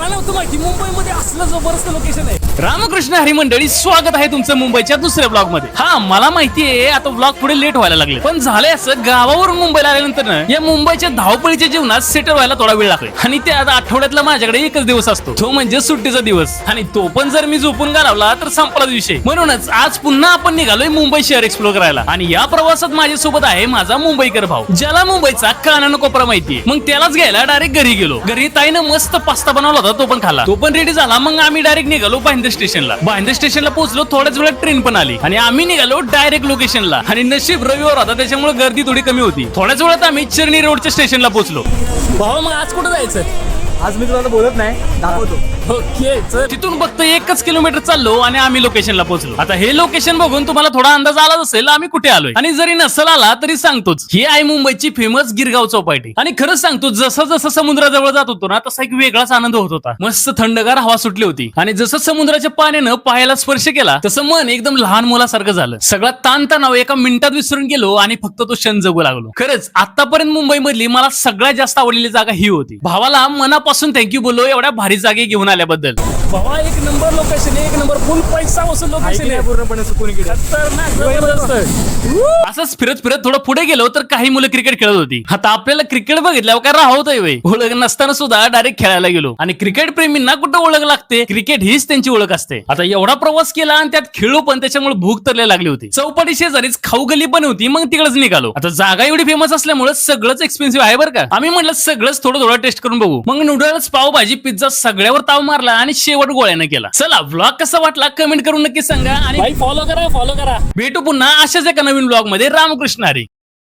मला नव्हतं माहिती मुंबईमध्ये असलं जबरदस्त लोकेशन आहे. रामकृष्ण हरी मंडळी, स्वागत आहे तुमचं मुंबईच्या दुसऱ्या ब्लॉग मध्ये. हा, मला माहितीये आता ब्लॉग पुढे लेट व्हायला लागले, पण झालंय असं, गावावरून मुंबईला आल्यानंतर या मुंबईच्या धावपळीच्या जीवनात सेटल व्हायला थोडा वेळ लागतो. आणि ते आता आठवड्यातला माझ्याकडे एकच दिवस असतो, तो म्हणजे सुट्टीचा दिवस. आणि तो पण जर मी झोपून घालवला तर संपलाच विषय. म्हणूनच आज पुन्हा आपण निघालोय मुंबई शहर एक्सप्लोर करायला. आणि या प्रवासात माझ्यासोबत आहे माझा मुंबईकर भाऊ, ज्याला मुंबईचा कानानं कोपरा माहितीये. मग त्यालाच घ्यायला डायरेक्ट घरी गेलो. घरी ताईनं मस्त पास्ता बनवला होता, तो पण खाला. तो पण रेडी झाला. मग आम्ही डायरेक्ट निघालो भाईंदर स्टेशनला. भाईंदर स्टेशनला पोहोचलो, थोड्याच वेळात ट्रेन पण आली आणि आम्ही निघालो डायरेक्ट लोकेशनला. आणि नशीब रविवार होता, त्याच्यामुळे गर्दी थोडी कमी होती. थोड्याच वेळात आम्ही चर्नी रोडच्या स्टेशनला पोहोचलो. भाऊ, मग आज कुठे जायचं? आज मी तुला बोलत नाही, दाखवतो. ओके, तिथून फक्त 1 किलोमीटर चाललो आणि आम्ही लोकेशनला पोहोचलो. आता हे लोकेशन बघून तुम्हाला थोडा अंदाज आलाच असेल आम्ही कुठे आलोय. आणि जरी नसल आला तरी सांगतोच, ही आहे मुंबईची फेमस गिरगाव चौपाटी. आणि खरंच सांगतो, जसं जसं समुद्राजवळ जात होतो ना, तसा एक वेगळाच आनंद होत होता. मस्त थंडगार हवा सुटली होती आणि जसं समुद्राच्या पाण्यानं पायाला स्पर्श केला तसं मन एकदम लहान मुलासारखं झालं. सगळा ताणतणाव एका मिनिटात विसरून गेलो आणि फक्त तो क्षण जगू लागलो. खरंच आतापर्यंत मुंबई मधली मला सगळ्यात जास्त आवडलेली जागा ही होती. भावाला मनापासून थँक्यू बोललो एवढ्या भारी जागे घेऊन आल्याबद्दल. भावा, एक नंबर लोकेशन, एक नंबर फुल पैसा वसूल लोकेशन आहे. पूर्णपणे चुकून गेले. असंच फिरत फिरत थोडं पुढे गेलो तर काही मुलं क्रिकेट खेळत होती. आता आपल्याला क्रिकेट बघितल्यावर काय राहतोय वे, ओळख नसताना सुद्धा डायरेक्ट खेळायला गेलो. आणि क्रिकेट प्रेमींना कुठं ओळख लागते, क्रिकेट हीच त्यांची ओळख असते. आता एवढा प्रवास केला आणि त्यात खेळलो पण, त्याच्यामुळे भूक तर लागली होती. चौपाटी शेजारीच खाऊ गली पण होती, मग तिकडेच निघालो. आता जागा एवढी फेमस असल्यामुळे सगळंच एक्सपेन्सिव्ह आहे बरं का. आम्ही म्हटलं सगळंच थोडं थोडं टेस्ट करून बघू. मग नूडल्स, पावभाजी, पिझ्झा सगळ्यावर ताव मारला आणि शेवट गोळ्यानं केला. चला, व्लॉग कसा वाटला कमेंट करून नक्की सांगा आणि फॉलो करा. भेटू पुन्हा अशाच एका नवीन व्लॉग मध्ये. रामकृष्ण हरी.